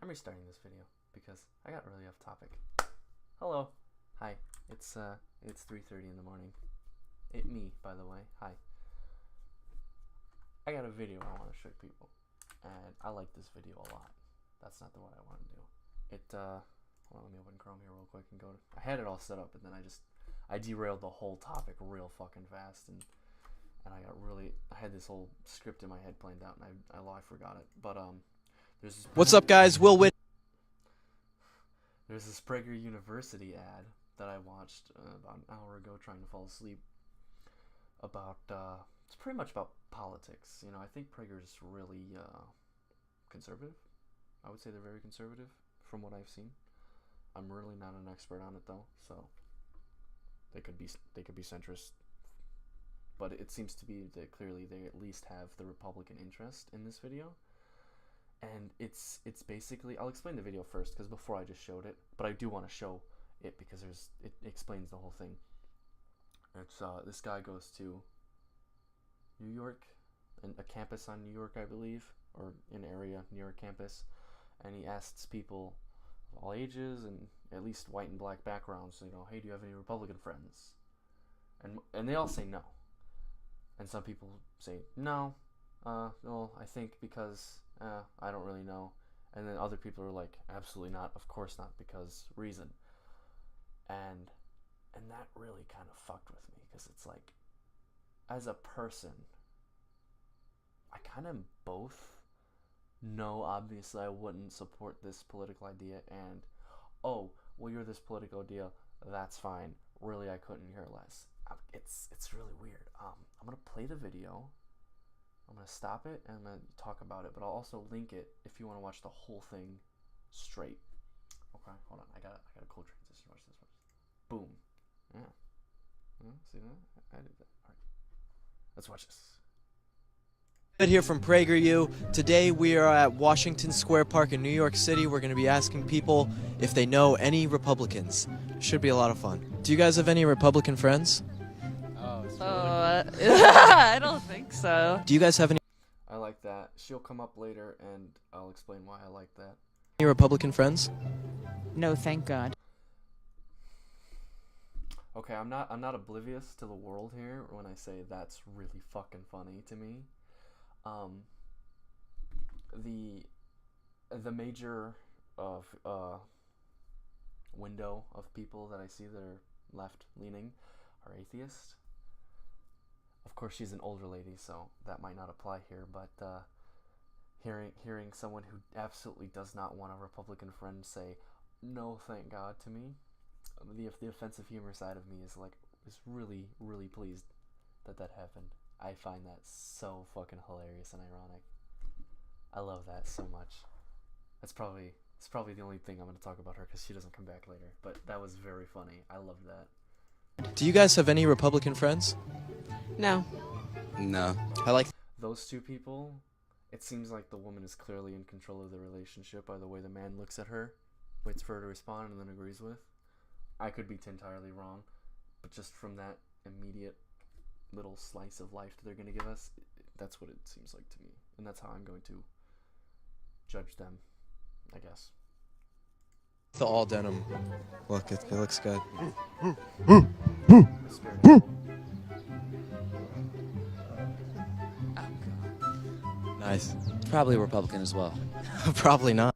I'm restarting this video because I got really off topic. Hello. Hi. It's 3:30 in the morning. Me, by the way. Hi. I got a video I want to show people, and I like this video a lot. That's not the one I want to do. Hold on, let me open Chrome here real quick and go to, I had it all set up, and then I derailed the whole topic real fucking fast, and I had this whole script in my head planned out, and I forgot it. But there's this What's up, guys? Will Wit. There's this Prager University ad that I watched about an hour ago trying to fall asleep about, it's pretty much about politics. You know, I think Prager's really conservative. I would say they're very conservative from what I've seen. I'm really not an expert on it though, so they could be centrist. But it seems to be that clearly they at least have the Republican interest in this video. And it's basically, I'll explain the video first because before I just showed it, but I do want to show it because it explains the whole thing. It's this guy goes to New York, and a campus on New York, I believe, or an area near a campus, and he asks people of all ages and at least white and black backgrounds, you know, hey, do you have any Republican friends? And they all say no. And some people say no, well, I think because I don't really know. And then other people are like, absolutely not, of course not, because reason. And that really kind of fucked with me, because it's like, as a person, I kind of both know, obviously I wouldn't support this political idea, and oh, well, you're this political idea, that's fine, really I couldn't care less. It's really weird. I'm gonna play the video, I'm gonna stop it, and I'm gonna talk about it, but I'll also link it if you want to watch the whole thing straight. Okay, hold on, I got a cool transition. Watch this. Boom. Yeah. See that? I did that. All right. Let's watch this. Here from PragerU. Today we are at Washington Square Park in New York City. We're going to be asking people if they know any Republicans. Should be a lot of fun. Do you guys have any Republican friends? I don't think so. Do you guys have any I like that. She'll come up later, and I'll explain why I like that. Republican friends? No, thank God. Okay, I'm not oblivious to the world here when I say that's really fucking funny to me. The major of window of people that I see that are left leaning are atheists. Of course, she's an older lady, so that might not apply here, but hearing someone who absolutely does not want a Republican friend say no thank God to me, the offensive humor side of me is really, really pleased that happened. I find that so fucking hilarious and ironic. I love that so much. It's probably the only thing I'm going to talk about her because she doesn't come back later, but that was very funny. I love that. Do you guys have any Republican friends? No. No. I like those two people. It seems like the woman is clearly in control of the relationship by the way the man looks at her, waits for her to respond, and then agrees with. I could be entirely wrong, but just from that immediate little slice of life that they're going to give us, that's what it seems like to me, and that's how I'm going to judge them, I guess. the all denim. Look, it looks good. Nice. Probably Republican as well. Probably not.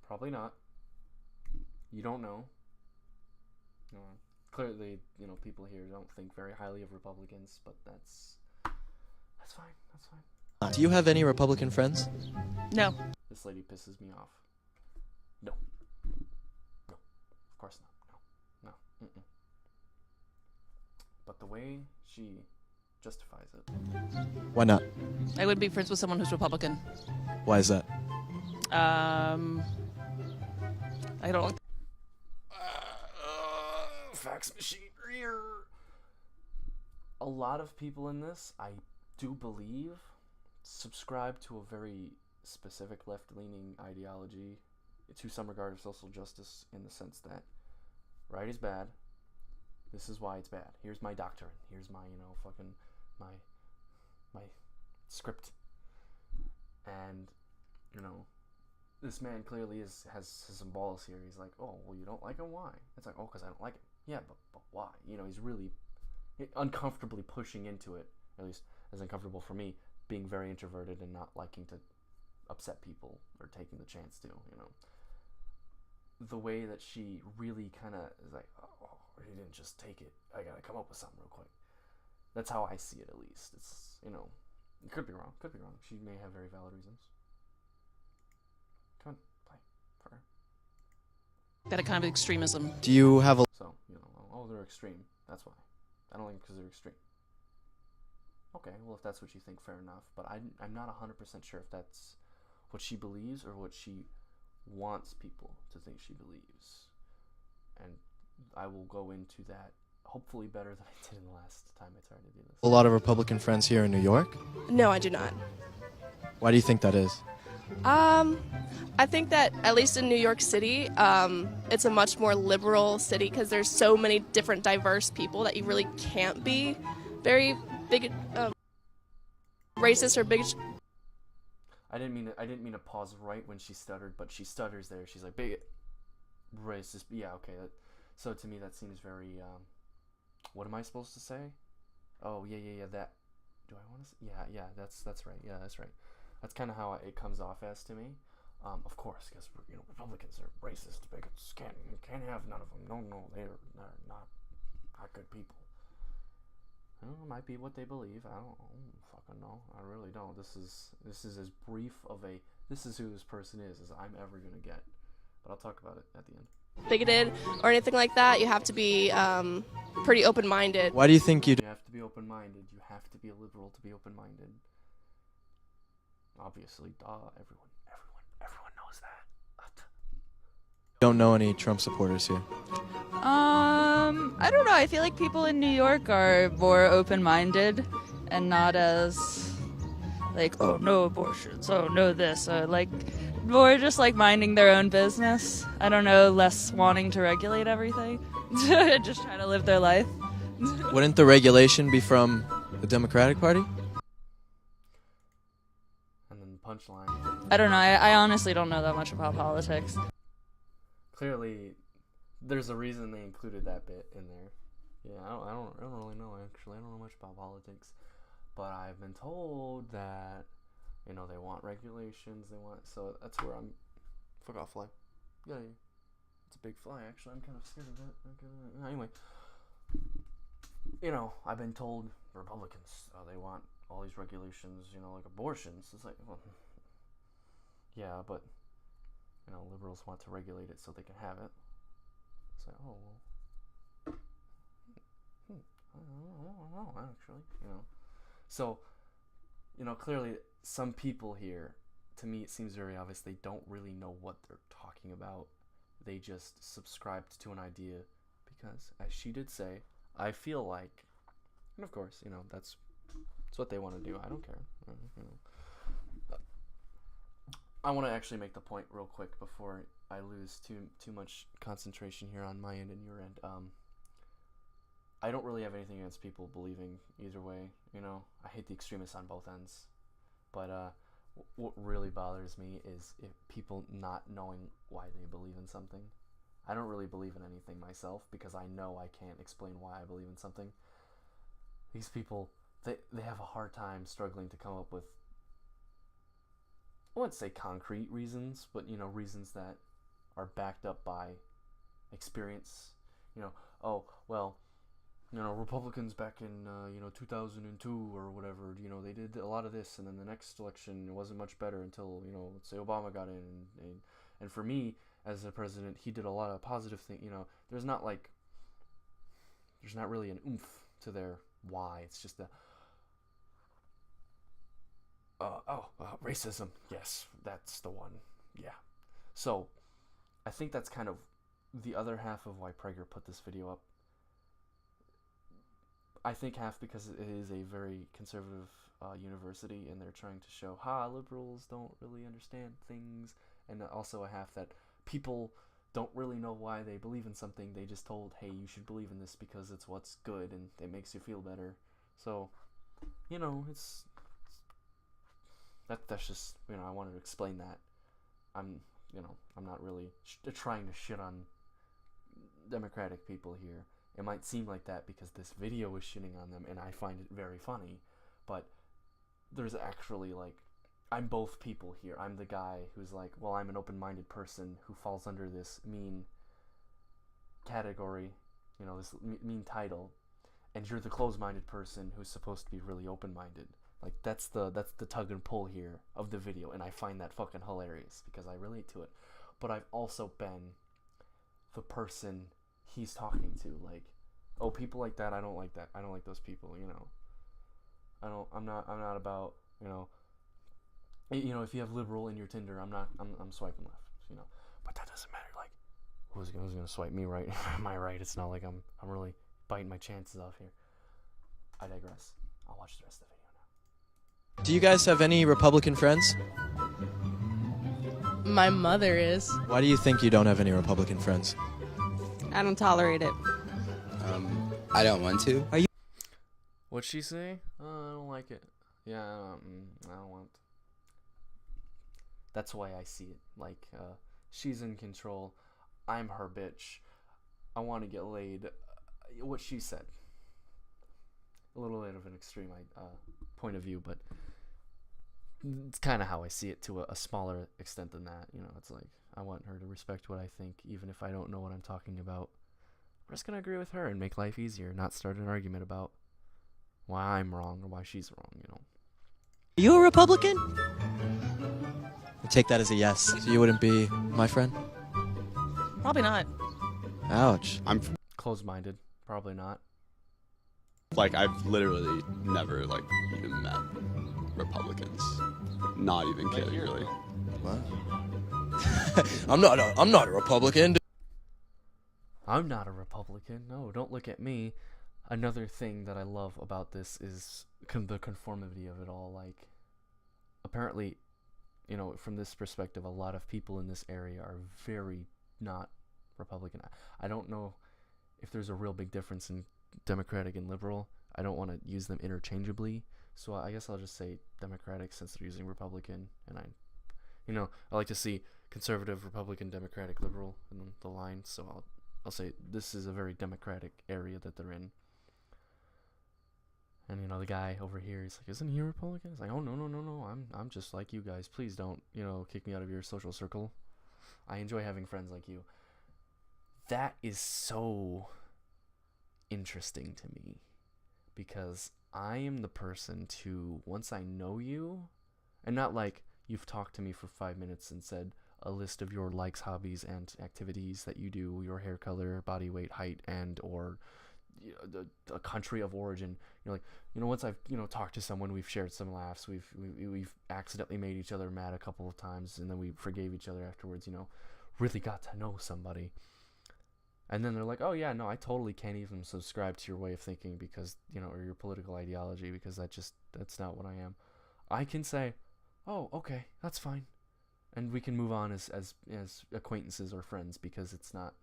Probably not. You don't know. No. Clearly, you know, people here don't think very highly of Republicans, but that's fine. That's fine. Do you have any Republican friends? No. This lady pisses me off. No. No. Of course not. No. No. Mm-mm. But the way she justifies it. Why not? I would be friends with someone who's Republican. Why is that? I don't like. Fax machine. A lot of people in this, I do believe, subscribe to a very specific left-leaning ideology to some regard of social justice, in the sense that right is bad. This is why it's bad. Here's my doctrine. Here's my, fucking my script. And, this man clearly has some balls here. He's like, oh, well, you don't like him? Why? It's like, oh, because I don't like him. Yeah, but why? You know, he's really uncomfortably pushing into it, at least as uncomfortable for me, being very introverted and not liking to upset people or taking the chance to, you know. The way that she really kind of is like, oh, he didn't just take it. I gotta come up with something real quick. That's how I see it, at least. It's, you know, it could be wrong. She may have very valid reasons. Come on, play for her. That a kind of extremism. Do you have a... So, you know, oh, they're extreme. That's why. I don't like them because they're extreme. Okay, well, if that's what you think, fair enough. But I'm not 100% sure if that's what she believes or what she wants people to think she believes. And I will go into that hopefully better than I did in the last time I tried to do this. A lot of Republican friends here in New York? No, I do not. Why do you think that is? I think that at least in New York City, it's a much more liberal city because there's so many different diverse people that you really can't be very big racist or bigot. I didn't mean to pause right when she stuttered, but she stutters there. She's like bigot, racist. Yeah, okay. So to me, that seems very. What am I supposed to say? Oh yeah. That. Do I want to? Yeah. That's right. Yeah, that's right. That's kind of how it comes off as to me. Of course, because you know Republicans are racist, bigots. Can't have none of them. No, they're not good people. I don't know, it might be what they believe. I don't fucking know. I really don't. This is as brief of a this is who this person is as I'm ever gonna get. But I'll talk about it at the end. Bigoted or anything like that. You have to be pretty open-minded. Why do you think you... You have to be open-minded. You have to be a liberal to be open-minded. Obviously, everyone knows that. don't know any Trump supporters here? I don't know. I feel like people in New York are more open-minded and not as like, oh, no abortions, oh, no this, like more just like minding their own business. I don't know, less wanting to regulate everything. Just trying to live their life. Wouldn't the regulation be from the Democratic Party? And then punchline. I don't know. I honestly don't know that much about politics. Clearly, there's a reason they included that bit in there. Yeah, I don't really know, actually. I don't know much about politics. But I've been told that, you know, they want regulations, so that's where I'm, fuck off, fly. Yeah, it's a big fly, actually. I'm kind of scared of it. Anyway, you know, I've been told Republicans, they want all these regulations, you know, like abortions. It's like, well, yeah, but, you know, liberals want to regulate it so they can have it. It's like, oh, well, I don't know, actually, you know. So, you know, clearly some people here, to me it seems very obvious, they don't really know what they're talking about. They just subscribed to an idea because, as she did say, I feel like, and of course, you know, that's what they want to do. I don't care. You know. I want to actually make the point real quick before I lose too much concentration here on my end and your end. I don't really have anything against people believing either way, you know. I hate the extremists on both ends. But what really bothers me is if people not knowing why they believe in something. I don't really believe in anything myself because I know I can't explain why I believe in something. These people, they have a hard time struggling to come up with, I wouldn't say concrete reasons, but, you know, reasons that are backed up by experience. You know, oh, well, you know, Republicans back in, 2002 or whatever, you know, they did a lot of this, and then the next election it wasn't much better until, you know, let's say Obama got in. And for me, as a president, he did a lot of positive things, you know. There's not really an oomph to their why. It's just racism. Yes, that's the one. Yeah. So, I think that's kind of the other half of why Prager put this video up. I think half because it is a very conservative university and they're trying to show, liberals don't really understand things, and also a half that people don't really know why they believe in something. They just told, hey, you should believe in this because it's what's good and it makes you feel better. So, you know, that's just, you know, I wanted to explain that. I'm I'm not really trying to shit on Democratic people here. It might seem like that because this video is shitting on them and I find it very funny, but there's actually, like, I'm both people here. I'm the guy who's like, well, I'm an open-minded person who falls under this mean category, this mean title, and you're the closed-minded person who's supposed to be really open-minded. Like, that's the tug and pull here of the video, and I find that fucking hilarious because I relate to it. But I've also been the person he's talking to, like, oh, people like that, I don't like that. I don't like those people, I'm not about, if you have liberal in your Tinder, I'm swiping left, But that doesn't matter, like, who's gonna swipe me right? Am I right? It's not like I'm really biting my chances off here. I digress. I'll watch the rest of the video now. Do you guys have any Republican friends? My mother is. Why do you think you don't have any Republican friends? I don't tolerate it. I don't want to. What'd she say? I don't like it. Yeah, I don't want. That's why I see it. Like, she's in control. I'm her bitch. I want to get laid. What she said. A little bit of an extreme point of view, but it's kind of how I see it to a smaller extent than that. It's like, I want her to respect what I think, even if I don't know what I'm talking about. I'm just going to agree with her and make life easier, not start an argument about why I'm wrong or why she's wrong, Are you a Republican? I take that as a yes. So you wouldn't be my friend? Probably not. Ouch. I'm Closed-minded. Probably not. like, I've literally never, like, even met Republicans. Not even kidding, really. What? I'm not a Republican. I'm not a Republican. No, don't look at me. Another thing that I love about this is the conformity of it all. Like, apparently, from this perspective, a lot of people in this area are very not Republican. I don't know if there's a real big difference in Democratic and liberal. I don't want to use them interchangeably, so I guess I'll just say Democratic since they're using Republican. And I like to see conservative, Republican, Democratic, liberal in the line. So I'll say this is a very Democratic area that they're in. And the guy over here, he's like, "Isn't he a Republican?" It's like, "Oh, no. I'm just like you guys. Please don't, kick me out of your social circle. I enjoy having friends like you." That is so interesting to me because I am the person to, once I know you, and not like you've talked to me for 5 minutes and said a list of your likes, hobbies, and activities that you do, your hair color, body weight, height, and or a country of origin. Once I've talked to someone, we've shared some laughs, we've accidentally made each other mad a couple of times, and then we forgave each other afterwards. Really got to know somebody, and then they're like, "Oh yeah, no, I totally can't even subscribe to your way of thinking because or your political ideology because that's not what I am." I can say, "Oh, okay, that's fine," and we can move on as acquaintances or friends because it's not.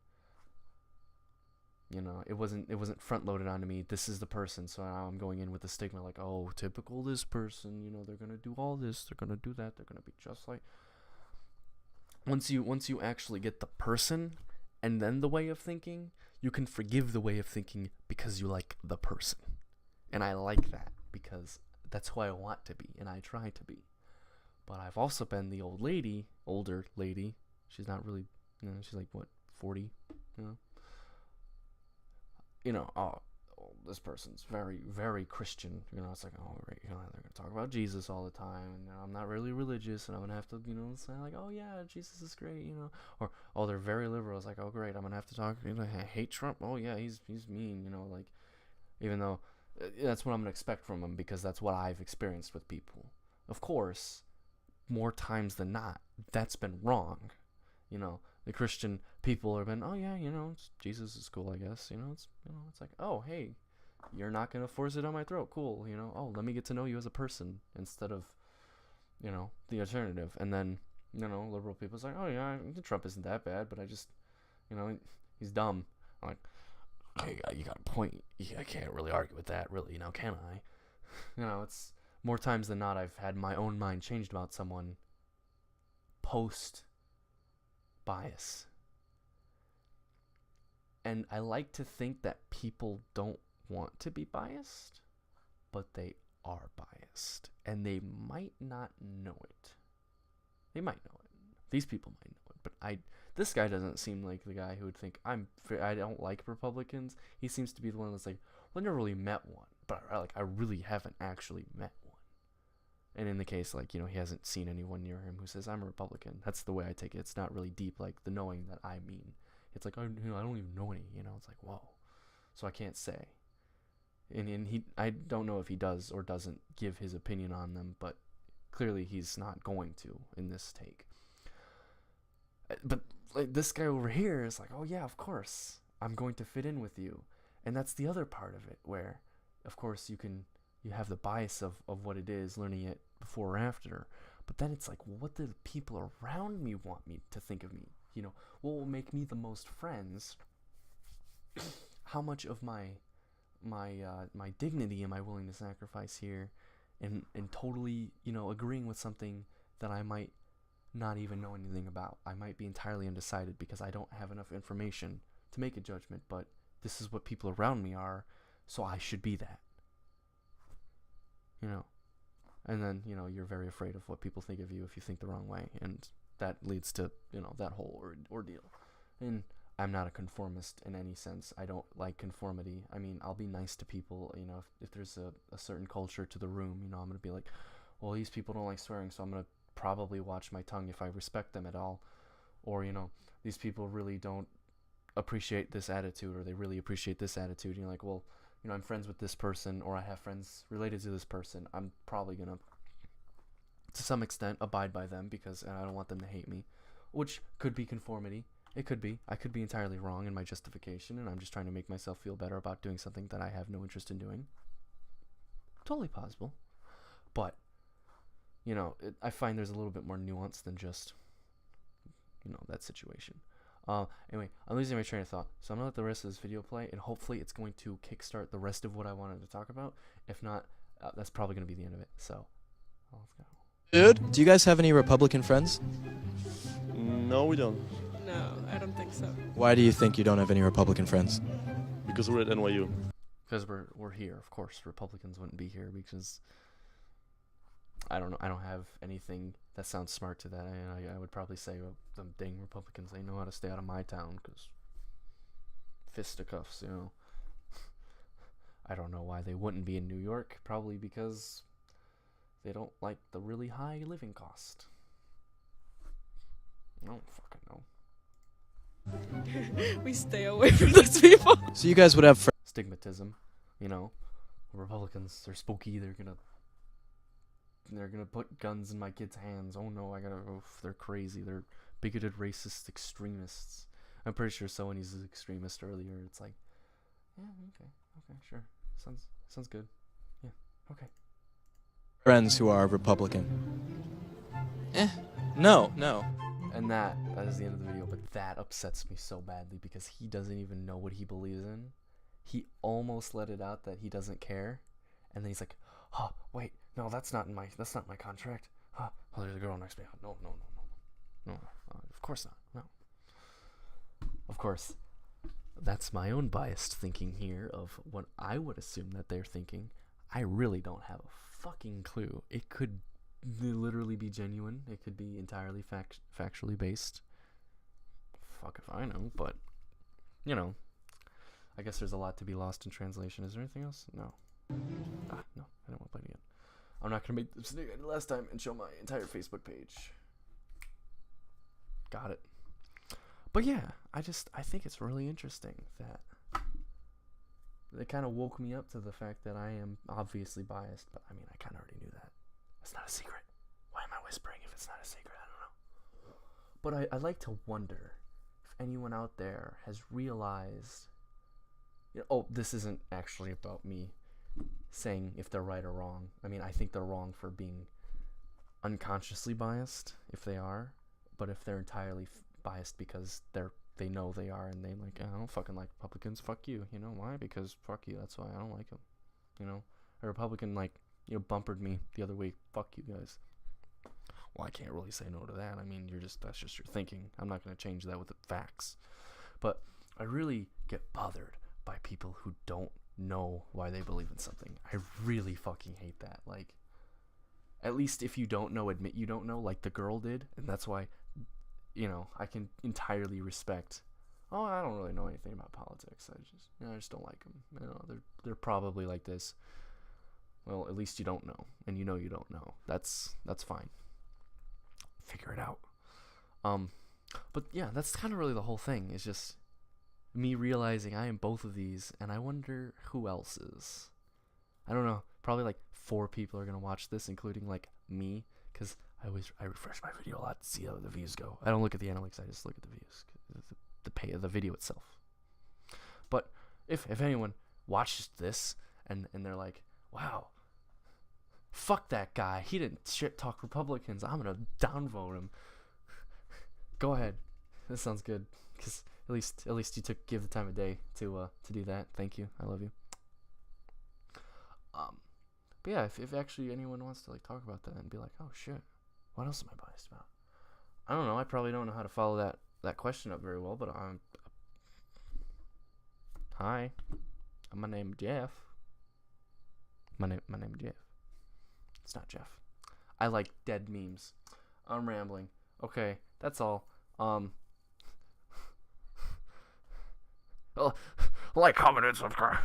It wasn't front loaded onto me. This is the person, so now I'm going in with the stigma like, oh, typical this person. They're gonna do all this, they're gonna do that, they're gonna be just like. Once you actually get the person, and then the way of thinking, you can forgive the way of thinking because you like the person, and I like that because that's who I want to be, and I try to be. But I've also been the older lady. She's not really, she's like what, 40, oh, this person's very, very Christian. It's like, oh, right, they're going to talk about Jesus all the time, and I'm not really religious, and I'm going to have to, say like, oh, yeah, Jesus is great, or, oh, they're very liberal. It's like, oh, great, I'm going to have to talk, I hate Trump. Oh, yeah, he's mean, like, even though that's what I'm going to expect from him because that's what I've experienced with people. Of course, more times than not, that's been wrong, The Christian people have been, oh yeah, Jesus is cool, I guess. It's like, oh hey, you're not gonna force it on my throat, cool. Oh, let me get to know you as a person instead of, the alternative. And then, liberal people's like, oh yeah, Trump isn't that bad, but I just, he's dumb. I'm like, hey, you got a point. I can't really argue with that, really. Can I? It's more times than not I've had my own mind changed about someone post bias. And I like to think that people don't want to be biased, but they are biased. And they might not know it. They might know it. These people might know it. But this guy doesn't seem like the guy who would think, I don't like Republicans. He seems to be the one that's like, well, I never really met one. But I really haven't actually met one. And in the case, like, he hasn't seen anyone near him who says, I'm a Republican. That's the way I take it. It's not really deep, like the knowing that I mean. It's like, I don't even know any, it's like, whoa. So I can't say. And I don't know if he does or doesn't give his opinion on them, but clearly he's not going to in this take. But like, this guy over here is like, oh yeah, of course, I'm going to fit in with you. And that's the other part of it, where, of course, you have the bias of what it is, learning it before or after. But then it's like, well, what do the people around me want me to think of me? What will make me the most friends? How much of my dignity am I willing to sacrifice here, and totally, agreeing with something that I might not even know anything about. I might be entirely undecided because I don't have enough information to make a judgment, but this is what people around me are, so I should be that. And then, you're very afraid of what people think of you if you think the wrong way, and that leads to, that whole ordeal. And I'm not a conformist in any sense. I don't like conformity. I mean, I'll be nice to people, if there's a certain culture to the room, I'm going to be like, well, these people don't like swearing, so I'm going to probably watch my tongue if I respect them at all. Or, these people really don't appreciate this attitude, or they really appreciate this attitude. You're like, well, I'm friends with this person, or I have friends related to this person. I'm probably going to some extent, abide by them because I don't want them to hate me, which could be conformity. It could be. I could be entirely wrong in my justification, and I'm just trying to make myself feel better about doing something that I have no interest in doing. Totally possible. But, I find there's a little bit more nuance than just, that situation. Anyway, I'm losing my train of thought, so I'm going to let the rest of this video play, and hopefully it's going to kickstart the rest of what I wanted to talk about. If not, that's probably going to be the end of it. So, let's go. Dude, do you guys have any Republican friends? No, we don't. No, I don't think so. Why do you think you don't have any Republican friends? Because we're at NYU. Because we're here, of course. Republicans wouldn't be here because I don't know. I don't have anything that sounds smart to that. I would probably say, well, them dang Republicans, they know how to stay out of my town because fisticuffs, I don't know why they wouldn't be in New York. Probably because they don't like the really high living cost. I don't fucking know. We stay away from those people. So you guys would have friends. Stigmatism, Republicans, they're spooky. They're gonna put guns in my kids' hands. Oh no, they're crazy. They're bigoted, racist extremists. I'm pretty sure someone uses extremist earlier. It's like, yeah, okay, sure. Sounds good. Yeah, okay. Friends who are Republican. No. And that is the end of the video, but that upsets me so badly because he doesn't even know what he believes in. He almost let it out that he doesn't care, and then he's like, oh, wait, no, that's not my contract. Oh, there's a girl next to me. No, of course not, no. Of course, that's my own biased thinking here of what I would assume that they're thinking. I really don't have a fucking clue. It could literally be genuine. It could be entirely factually based. Fuck if I know, but I guess there's a lot to be lost in translation. Is there anything else? No. No, I don't want to play it again. I'm not gonna make this mistake I did last time and show my entire Facebook page. Got it. But yeah, I think it's really interesting that it kind of woke me up to the fact that I am obviously biased, but I mean, I kind of already knew that. It's not a secret. Why am I whispering if it's not a secret? I don't know. But I like to wonder if anyone out there has realized, this isn't actually about me saying if they're right or wrong. I mean, I think they're wrong for being unconsciously biased, if they are, but if they're entirely biased because they know they are, and they like, I don't fucking like Republicans, fuck you. Why? Because fuck you, that's why I don't like them. A Republican bumpered me the other week, fuck you guys. well, I can't really say no to that. I mean, that's just your thinking. I'm not going to change that with the facts. But I really get bothered by people who don't know why they believe in something. I really fucking hate that. Like, at least if you don't know, admit you don't know, like the girl did. And that's why, I can entirely respect, oh, I don't really know anything about politics. I just don't like them. They're probably like this. Well, at least you don't know, and you don't know. That's fine. Figure it out. But yeah, that's kind of really the whole thing. It's just me realizing I am both of these, and I wonder who else is. I don't know. Probably like 4 people are gonna watch this, including like me, because I refresh my video a lot to see how the views go. I don't look at the analytics. I just look at the views, the video itself. But if anyone watches this and they're like, wow, fuck that guy, he didn't shit talk Republicans, I'm gonna downvote him, go ahead. This sounds good, because at least you give the time of day to do that. Thank you. I love you. But yeah, if actually anyone wants to like talk about that and be like, oh shit, what else am I biased about? I don't know. I probably don't know how to follow that question up very well, but hi, my name Jeff. My name Jeff. It's not Jeff. I like dead memes. I'm rambling. Okay, that's all. Like, comment, and subscribe.